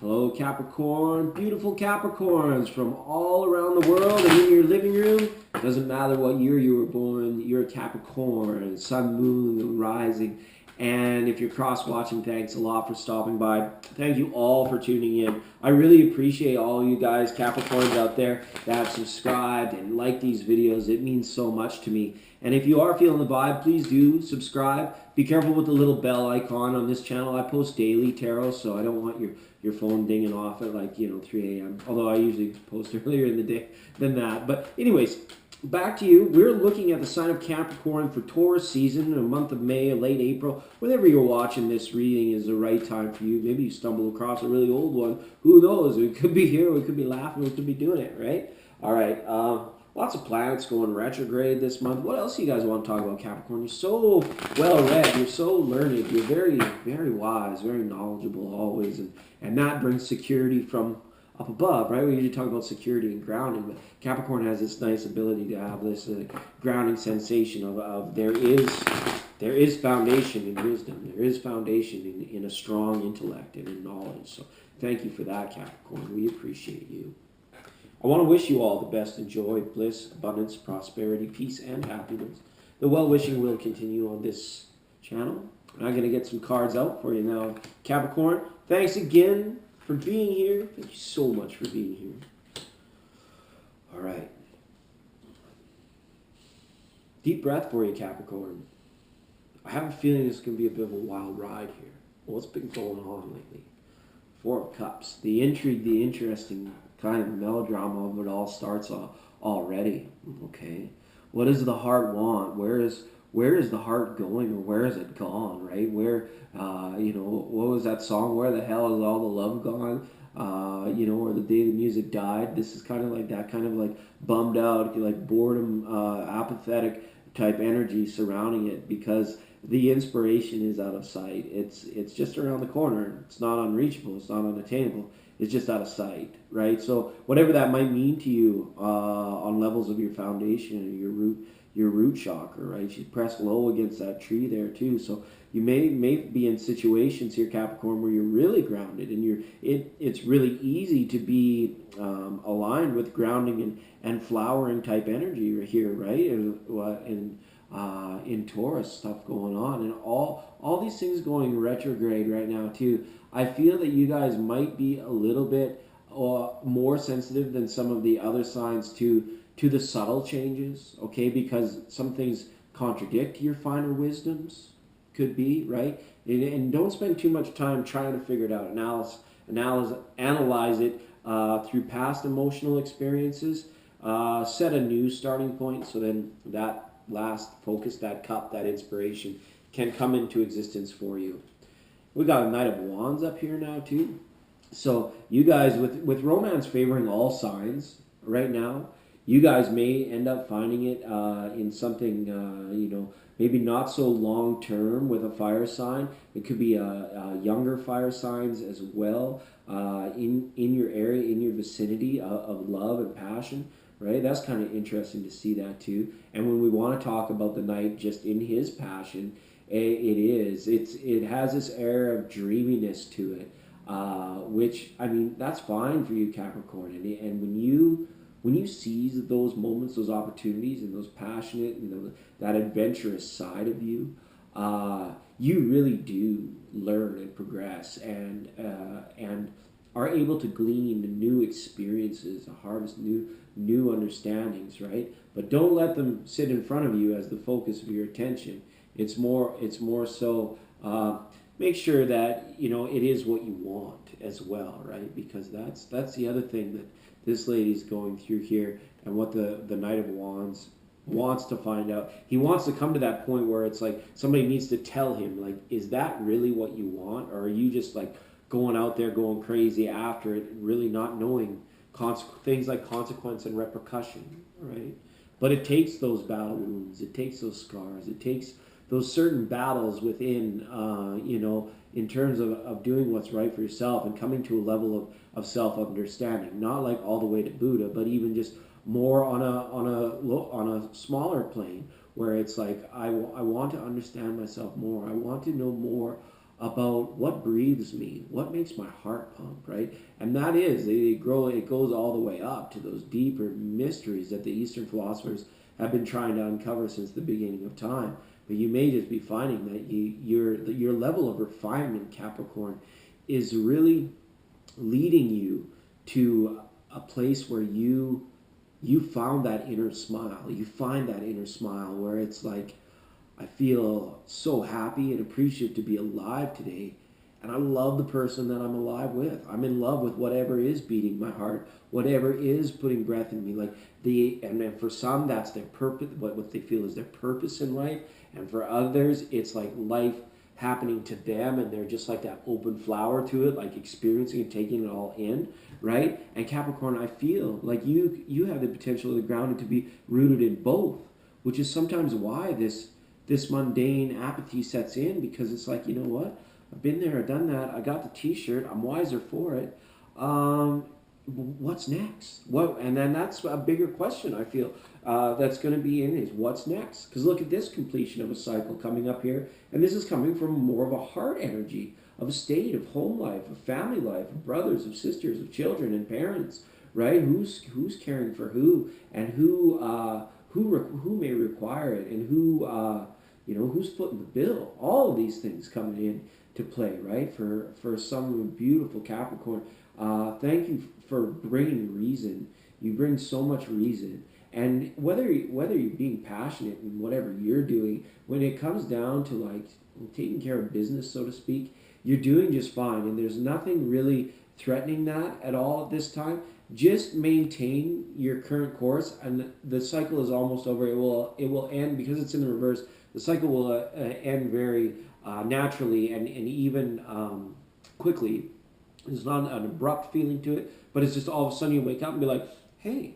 Hello, Capricorn. Beautiful Capricorns from all around the world and in your living room. Doesn't matter what year you were born, you're a Capricorn. Sun, moon, rising. And if you're cross-watching, thanks a lot for stopping by. Thank you all for tuning in. I really appreciate all you guys, Capricorns out there, that have subscribed and like these videos. It means so much to me. And if you are feeling the vibe, please do subscribe. Be careful with the little bell icon on this channel. I post daily tarot, so I don't want your phone dinging off at 3 a.m. Although I usually post earlier in the day than that. But anyways, back to you. We're looking at the sign of Capricorn for Taurus season in the month of May or late April. Whenever you're watching this reading is the right time for you. Maybe you stumble across a really old one. Who knows? We could be here. We could be laughing. We could be doing it, right? All right. Lots of planets going retrograde this month. What else do you guys want to talk about, Capricorn? You're so well-read. You're so learned. You're very, very wise, very knowledgeable always. And that brings security from up above, right? We usually talk about security and grounding, but Capricorn has this nice ability to have this grounding sensation of there is foundation in wisdom. There is foundation in a strong intellect and in knowledge. So thank you for that, Capricorn. We appreciate you. I want to wish you all the best in joy, bliss, abundance, prosperity, peace, and happiness. The well-wishing will continue on this channel. I'm going to get some cards out for you now. Capricorn, thanks again for being here. Thank you so much for being here. All right. Deep breath for you, Capricorn. I have a feeling this is going to be a bit of a wild ride here. What's been going on lately? Four of Cups. The intrigue, the interesting kind of melodrama of it all starts already. Okay, what does the heart want? Where is the heart going, or where is it gone? Right? Where what was that song? Where the hell is all the love gone? Or the day the music died. This is kind of like that, kind of like bummed out, like boredom, apathetic type energy surrounding it, because the inspiration is out of sight. It's just around the corner. It's not unreachable. It's not unattainable. It's just out of sight, right? So whatever that might mean to you on levels of your foundation, your root chakra, right? She's pressed low against that tree there too. So you may be in situations here, Capricorn, where you're really grounded, and it's really easy to be aligned with grounding and flowering type energy here, right? And in Taurus stuff going on, and all these things going retrograde right now too. I feel that you guys might be a little bit more sensitive than some of the other signs to the subtle changes, okay? Because some things contradict your finer wisdoms, could be, right? And don't spend too much time trying to figure it out. Analyze it through past emotional experiences. Set a new starting point, so then that last focus, that cup, that inspiration can come into existence for you. We got a Knight of Wands up here now too. So you guys, with romance favoring all signs right now, you guys may end up finding it in something, maybe not so long term with a fire sign. It could be younger fire signs as well in your area, in your vicinity of love and passion. Right, that's kind of interesting to see that too. And when we want to talk about the Knight just in his passion, it has this air of dreaminess to it, which, I mean, that's fine for you, Capricorn. And when you seize those moments, those opportunities, and those passionate, that adventurous side of you, you really do learn and progress and are able to glean new experiences, harvest new understandings, right? But don't let them sit in front of you as the focus of your attention. It's more so make sure that it is what you want as well, right? Because that's the other thing that this lady's going through here, and what the Knight of Wands wants to find out. He wants to come to that point where it's like somebody needs to tell him, like, is that really what you want, or are you just like going out there going crazy after it, really not knowing things like consequence and repercussion, right? But it takes those battle wounds, it takes those scars, it takes those certain battles within, in terms of doing what's right for yourself and coming to a level of self-understanding. Not like all the way to Buddha, but even just more on a smaller plane, where it's like I want to understand myself more. I want to know more about what breathes me, what makes my heart pump, right? And that is, it goes all the way up to those deeper mysteries that the Eastern philosophers have been trying to uncover since the beginning of time. But you may just be finding that your level of refinement, Capricorn, is really leading you to a place where you found that inner smile. You find that inner smile where it's like, I feel so happy and appreciative to be alive today. And I love the person that I'm alive with. I'm in love with whatever is beating my heart, whatever is putting breath in me. And then for some, that's their purpose, what they feel is their purpose in life. And for others, it's like life happening to them, and they're just like that open flower to it, like experiencing and taking it all in, right? And Capricorn, I feel like you have the potential of the grounded to be rooted in both, which is sometimes why this mundane apathy sets in, because it's like, you know what? I've been there, I've done that. I got the T-shirt. I'm wiser for it. What's next? And then that's a bigger question I feel that's going to be in is what's next? Because look at this completion of a cycle coming up here, and this is coming from more of a heart energy, of a state of home life, of family life, of brothers, of sisters, of children and parents, right? Who's caring for who, and who may require it, and who's footing the bill. All of these things coming in to play, right? For some beautiful Capricorn. Thank you for bringing reason. You bring so much reason. And whether you're being passionate in whatever you're doing, when it comes down to like taking care of business, so to speak, you're doing just fine. And there's nothing really threatening that at all at this time. Just maintain your current course, and the cycle is almost over. It will end, because it's in the reverse. The cycle will end very naturally and even quickly. There's not an abrupt feeling to it, but it's just all of a sudden you wake up and be like, hey,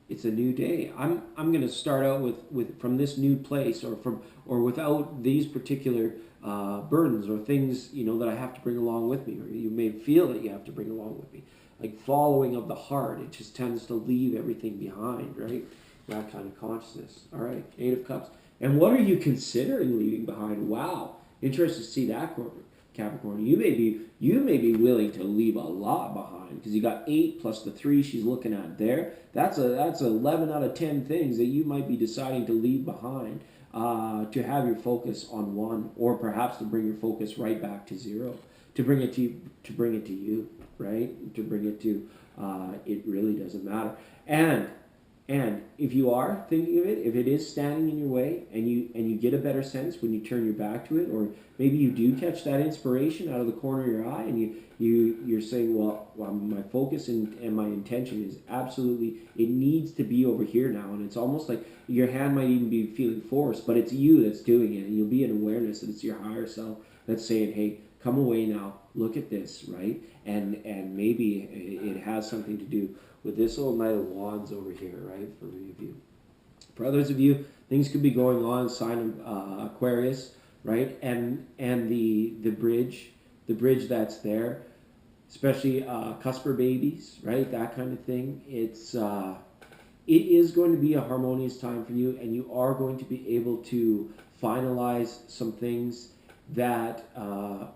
it's a new day. I'm going to start out with from this new place, or without these particular burdens or things that I have to bring along with me, or you may feel that you have to bring along with me. Like following of the heart, it just tends to leave everything behind, right? That kind of consciousness. All right, Eight of Cups. And what are you considering leaving behind? Wow, interested to see that, Capricorn. You may be willing to leave a lot behind, because you got 8 plus the 3 she's looking at there. That's 11 out of 10 things that you might be deciding to leave behind, to have your focus on one, or perhaps to bring your focus right back to 0, to bring it to you, right? To bring it to it really doesn't matter. And if you are thinking of it, if it is standing in your way, and you get a better sense when you turn your back to it, or maybe you do catch that inspiration out of the corner of your eye, and you're saying, well, my focus and my intention is absolutely, it needs to be over here now, and it's almost like your hand might even be feeling forced, but it's you that's doing it, and you'll be in awareness that it's your higher self that's saying, hey, come away now, look at this, right? And maybe it has something to do with this little Knight of Wands over here, right? For many of you. For others of you, things could be going on, sign of Aquarius, right? And the bridge that's there, especially cusper babies, right? That kind of thing. It is going to be a harmonious time for you, and you are going to be able to finalize some things that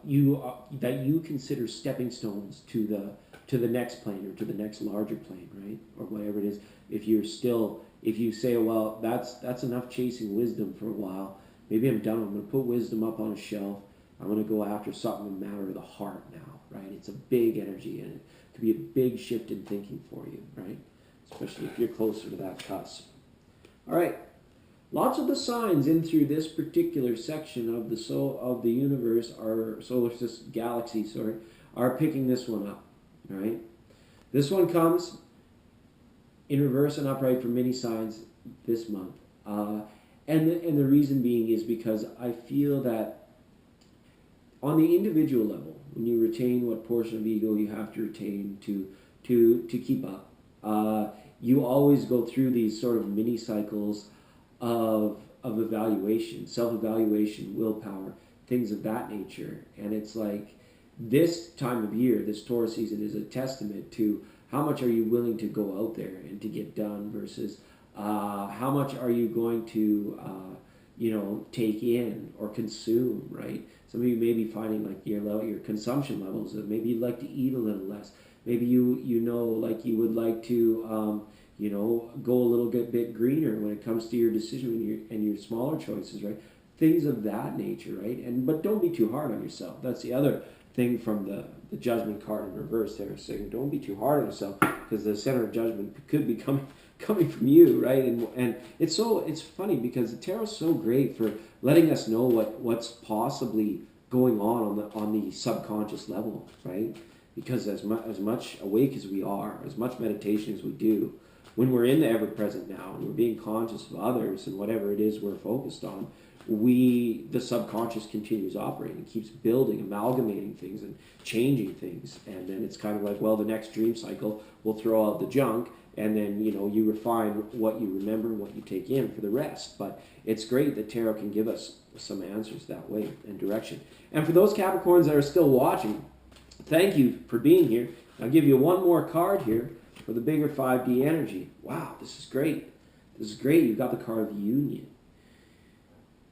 you consider stepping stones to the next plane, or to the next larger plane, right? Or whatever it is. If you say, well, that's enough chasing wisdom for a while, maybe I'm done. I'm going to put wisdom up on a shelf. I'm going to go after something in the matter of the heart now, right? It's a big energy, and it could be a big shift in thinking for you, right? Especially if you're closer to that cusp. All right. Lots of the signs in through this particular section of the universe, our solar system, galaxy, are picking this one up. All right, this one comes in reverse and upright for many signs this month, and the reason being is because I feel that on the individual level, when you retain what portion of ego you have to retain to keep up, you always go through these sort of mini cycles of evaluation, self-evaluation, willpower, things of that nature. And it's like this time of year, this Taurus season, is a testament to how much are you willing to go out there and to get done versus how much are you going to take in or consume, right? Some of you may be finding like your consumption levels, that maybe you'd like to eat a little less. Maybe like you would like to go a little bit greener when it comes to your decision and your smaller choices, right? Things of that nature, right? But don't be too hard on yourself. That's the other thing from the judgment card in reverse there, saying don't be too hard on yourself, because the center of judgment could be coming from you, right? And it's funny because the tarot's so great for letting us know what's possibly going on the subconscious level, right? Because as much awake as we are, as much meditation as we do, when we're in the ever present now and we're being conscious of others and whatever it is we're focused on, the subconscious continues operating, keeps building, amalgamating things and changing things. And then it's kind of like, well, the next dream cycle will throw out the junk, and then you refine what you remember and what you take in for the rest. But it's great that tarot can give us some answers that way and direction. And for those Capricorns that are still watching, thank you for being here. I'll give you one more card here for the bigger 5D energy. Wow, this is great. This is great. You've got the card of union.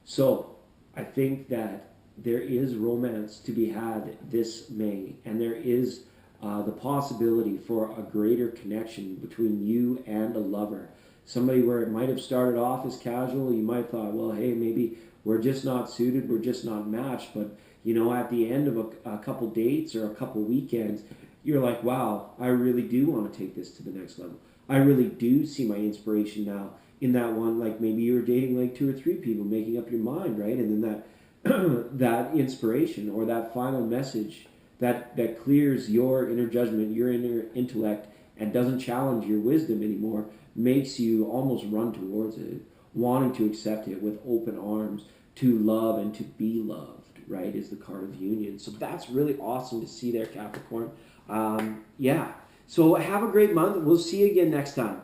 So I think that there is romance to be had this May, and there is the possibility for a greater connection between you and a lover. Somebody where it might have started off as casual, you might have thought, well, hey, maybe we're just not suited, we're just not matched, but at the end of a couple dates or a couple weekends, you're like, wow, I really do want to take this to the next level. I really do see my inspiration now in that one. Like maybe you were dating like 2 or 3 people, making up your mind, right? And then that that inspiration or that final message that clears your inner judgment, your inner intellect, and doesn't challenge your wisdom anymore, makes you almost run towards it, wanting to accept it with open arms, to love and to be loved, right, is the card of union. So that's really awesome to see there, Capricorn. Yeah. So have a great month. We'll see you again next time.